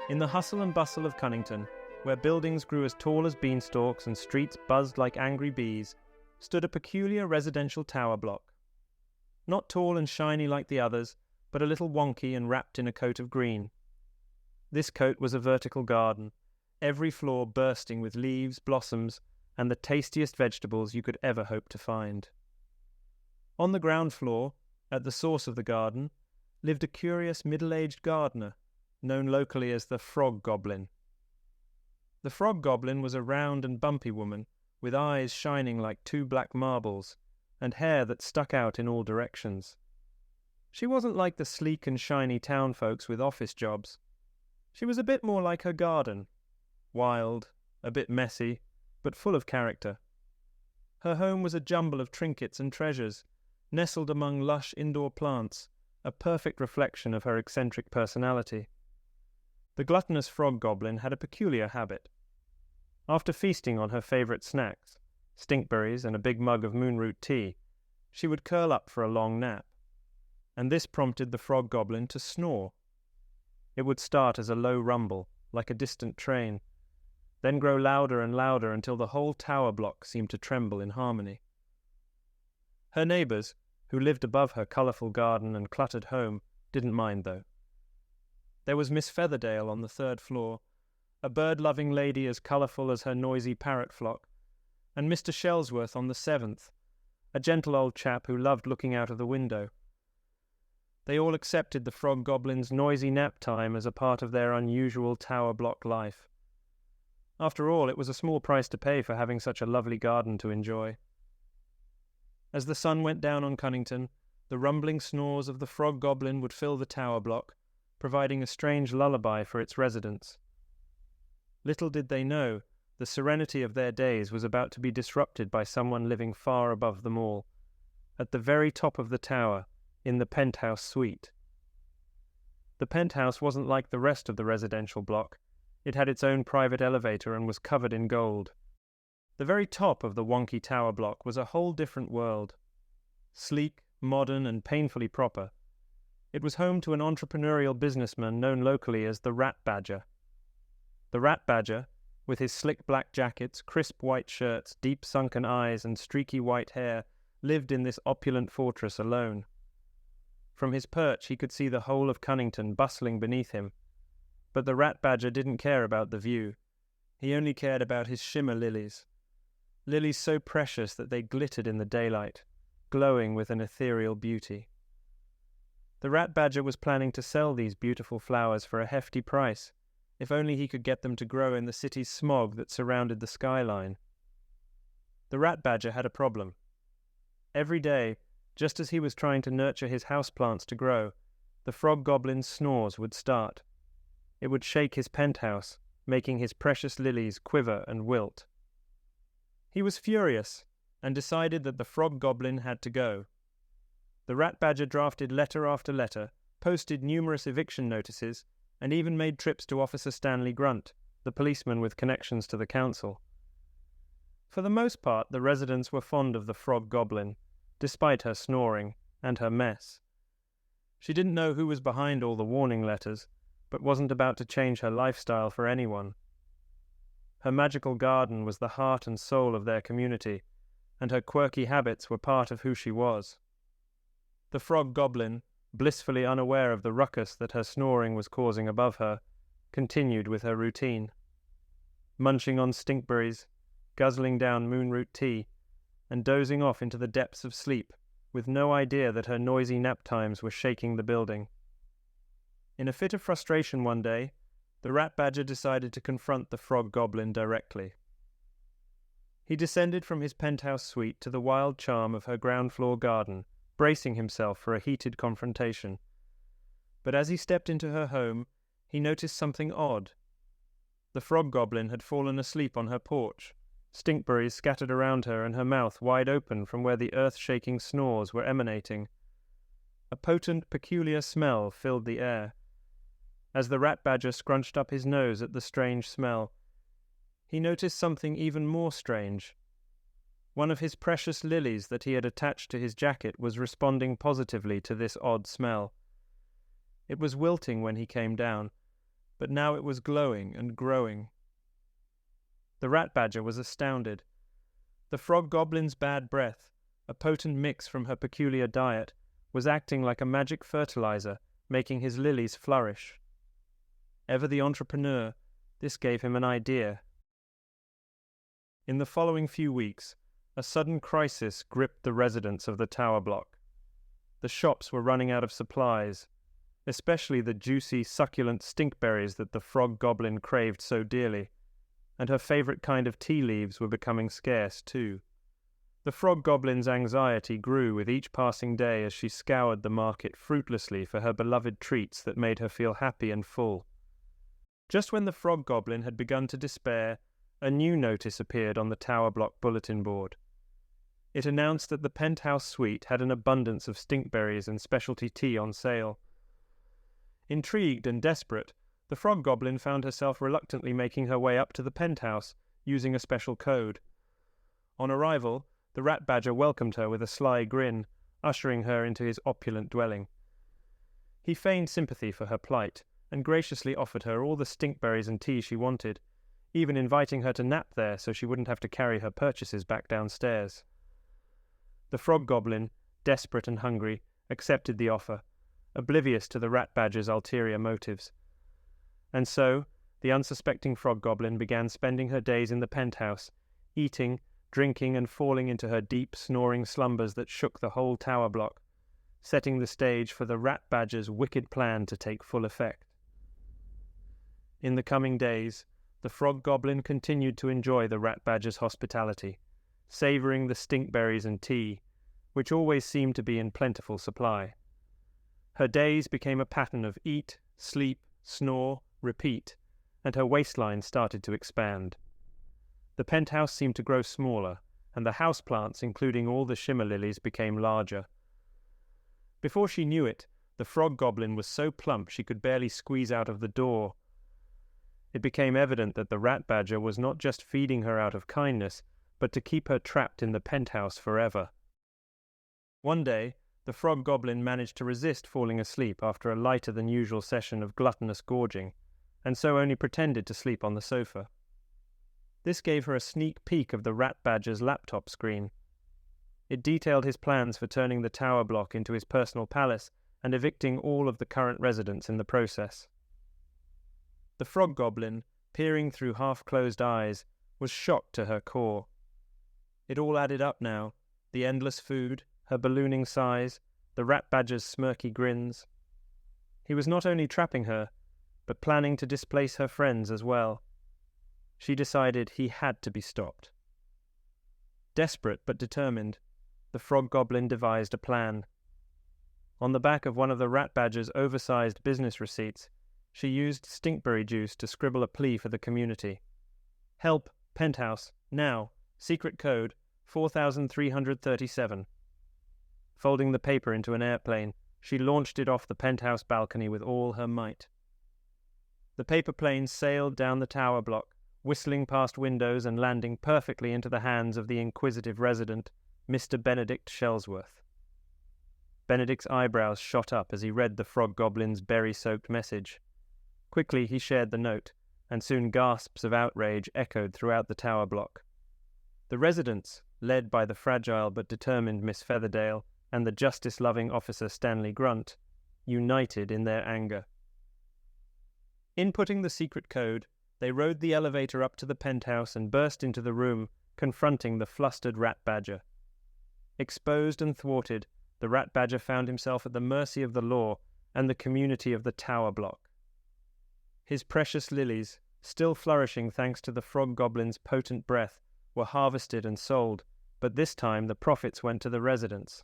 In the hustle and bustle of Cunnington, where buildings grew as tall as beanstalks and streets buzzed like angry bees, stood a peculiar residential tower block. Not tall and shiny like the others, but a little wonky and wrapped in a coat of green. This coat was a vertical garden, every floor bursting with leaves, blossoms, and the tastiest vegetables you could ever hope to find. On the ground floor, at the source of the garden, lived a curious middle-aged gardener, known locally as the Frog Goblin. The Frog Goblin was a round and bumpy woman, with eyes shining like two black marbles, and hair that stuck out in all directions. She wasn't like the sleek and shiny town folks with office jobs. She was a bit more like her garden, wild, a bit messy, but full of character. Her home was a jumble of trinkets and treasures, nestled among lush indoor plants, a perfect reflection of her eccentric personality. The gluttonous Frog Goblin had a peculiar habit. After feasting on her favourite snacks, stinkberries and a big mug of moonroot tea, she would curl up for a long nap, and this prompted the Frog Goblin to snore. It would start as a low rumble, like a distant train, then grow louder and louder until the whole tower block seemed to tremble in harmony. Her neighbours, who lived above her colourful garden and cluttered home, didn't mind though. There was Miss Featherdale on the third floor, a bird-loving lady as colourful as her noisy parrot flock, and Mr. Shellsworth on the seventh, a gentle old chap who loved looking out of the window. They all accepted the Frog Goblin's noisy nap time as a part of their unusual tower block life. After all, it was a small price to pay for having such a lovely garden to enjoy. As the sun went down on Cunnington, the rumbling snores of the Frog Goblin would fill the tower block, providing a strange lullaby for its residents. Little did they know, the serenity of their days was about to be disrupted by someone living far above them all, at the very top of the tower, in the penthouse suite. The penthouse wasn't like the rest of the residential block. It had its own private elevator and was covered in gold. The very top of the wonky tower block was a whole different world. Sleek, modern, and painfully proper. It was home to an entrepreneurial businessman known locally as the Rat Badger. The Rat Badger, with his slick black jackets, crisp white shirts, deep sunken eyes, and streaky white hair, lived in this opulent fortress alone. From his perch he could see the whole of Cunnington bustling beneath him. But the Rat Badger didn't care about the view. He only cared about his shimmer lilies. Lilies so precious that they glittered in the daylight, glowing with an ethereal beauty. The Rat Badger was planning to sell these beautiful flowers for a hefty price, if only he could get them to grow in the city's smog that surrounded the skyline. The Rat Badger had a problem. Every day, just as he was trying to nurture his houseplants to grow, the Frog Goblin's snores would start. It would shake his penthouse, making his precious lilies quiver and wilt. He was furious, and decided that the Frog Goblin had to go. The Rat Badger drafted letter after letter, posted numerous eviction notices, and even made trips to Officer Stanley Grunt, the policeman with connections to the council. For the most part, the residents were fond of the Frog Goblin, despite her snoring and her mess. She didn't know who was behind all the warning letters, but wasn't about to change her lifestyle for anyone. Her magical garden was the heart and soul of their community, and her quirky habits were part of who she was. The Frog Goblin, blissfully unaware of the ruckus that her snoring was causing above her, continued with her routine. Munching on stinkberries, guzzling down moonroot tea, and dozing off into the depths of sleep, with no idea that her noisy nap times were shaking the building. In a fit of frustration one day, the Rat Badger decided to confront the Frog Goblin directly. He descended from his penthouse suite to the wild charm of her ground-floor garden, bracing himself for a heated confrontation. But as he stepped into her home, he noticed something odd. The Frog Goblin had fallen asleep on her porch, stinkberries scattered around her and her mouth wide open from where the earth-shaking snores were emanating. A potent, peculiar smell filled the air. As the Rat Badger scrunched up his nose at the strange smell, he noticed something even more strange. One of his precious lilies that he had attached to his jacket was responding positively to this odd smell. It was wilting when he came down, but now it was glowing and growing. The rat badger was astounded. The frog goblin's bad breath, a potent mix from her peculiar diet, was acting like a magic fertilizer, making his lilies flourish. Ever the entrepreneur, this gave him an idea. In the following few weeks, a sudden crisis gripped the residents of the tower block. The shops were running out of supplies, especially the juicy, succulent stinkberries that the frog goblin craved so dearly, and her favorite kind of tea leaves were becoming scarce too. The frog goblin's anxiety grew with each passing day as she scoured the market fruitlessly for her beloved treats that made her feel happy and full. Just when the frog goblin had begun to despair, a new notice appeared on the tower block bulletin board. It announced that the penthouse suite had an abundance of stinkberries and specialty tea on sale. Intrigued and desperate, the frog goblin found herself reluctantly making her way up to the penthouse, using a special code. On arrival, the rat badger welcomed her with a sly grin, ushering her into his opulent dwelling. He feigned sympathy for her plight, and graciously offered her all the stinkberries and tea she wanted, even inviting her to nap there so she wouldn't have to carry her purchases back downstairs. The frog goblin, desperate and hungry, accepted the offer, oblivious to the rat badger's ulterior motives. And so, the unsuspecting frog goblin began spending her days in the penthouse, eating, drinking and falling into her deep, snoring slumbers that shook the whole tower block, setting the stage for the rat badger's wicked plan to take full effect. In the coming days, the frog goblin continued to enjoy the rat badger's hospitality, savouring the stinkberries and tea, which always seemed to be in plentiful supply. Her days became a pattern of eat, sleep, snore, repeat, and her waistline started to expand. The penthouse seemed to grow smaller, and the houseplants, including all the shimmer lilies, became larger. Before she knew it, the frog goblin was so plump she could barely squeeze out of the door. It became evident that the rat badger was not just feeding her out of kindness, but to keep her trapped in the penthouse forever. One day, the frog goblin managed to resist falling asleep after a lighter-than-usual session of gluttonous gorging, and so only pretended to sleep on the sofa. This gave her a sneak peek of the rat badger's laptop screen. It detailed his plans for turning the tower block into his personal palace and evicting all of the current residents in the process. The frog goblin, peering through half-closed eyes, was shocked to her core. It all added up now, the endless food, her ballooning size, the rat badger's smirky grins. He was not only trapping her, but planning to displace her friends as well. She decided he had to be stopped. Desperate but determined, the frog goblin devised a plan. On the back of one of the rat badger's oversized business receipts, she used stinkberry juice to scribble a plea for the community. Help, penthouse, now, secret code 4337. Folding the paper into an airplane, she launched it off the penthouse balcony with all her might. The paper plane sailed down the tower block, whistling past windows and landing perfectly into the hands of the inquisitive resident, Mr. Benedict Shellsworth. Benedict's eyebrows shot up as he read the frog goblin's berry-soaked message. Quickly he shared the note, and soon gasps of outrage echoed throughout the tower block. The residents, led by the fragile but determined Miss Featherdale and the justice-loving officer Stanley Grunt, united in their anger. Inputting the secret code, they rode the elevator up to the penthouse and burst into the room, confronting the flustered rat badger. Exposed and thwarted, the rat badger found himself at the mercy of the law and the community of the tower block. His precious lilies, still flourishing thanks to the frog goblin's potent breath, were harvested and sold, but this time the profits went to the residents.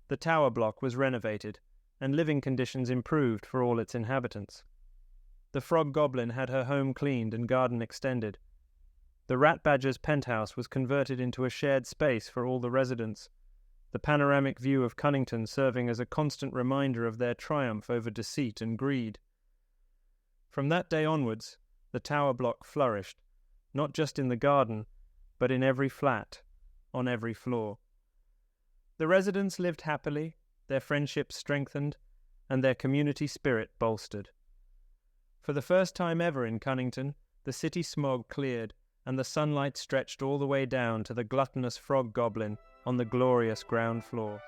The tower block was renovated, and living conditions improved for all its inhabitants. The frog goblin had her home cleaned and garden extended. The rat badger's penthouse was converted into a shared space for all the residents, the panoramic view of Cunnington serving as a constant reminder of their triumph over deceit and greed. From that day onwards, the tower block flourished, not just in the garden, but in every flat, on every floor. The residents lived happily, their friendships strengthened, and their community spirit bolstered. For the first time ever in Cunnington, the city smog cleared, and the sunlight stretched all the way down to the gluttonous frog goblin on the glorious ground floor.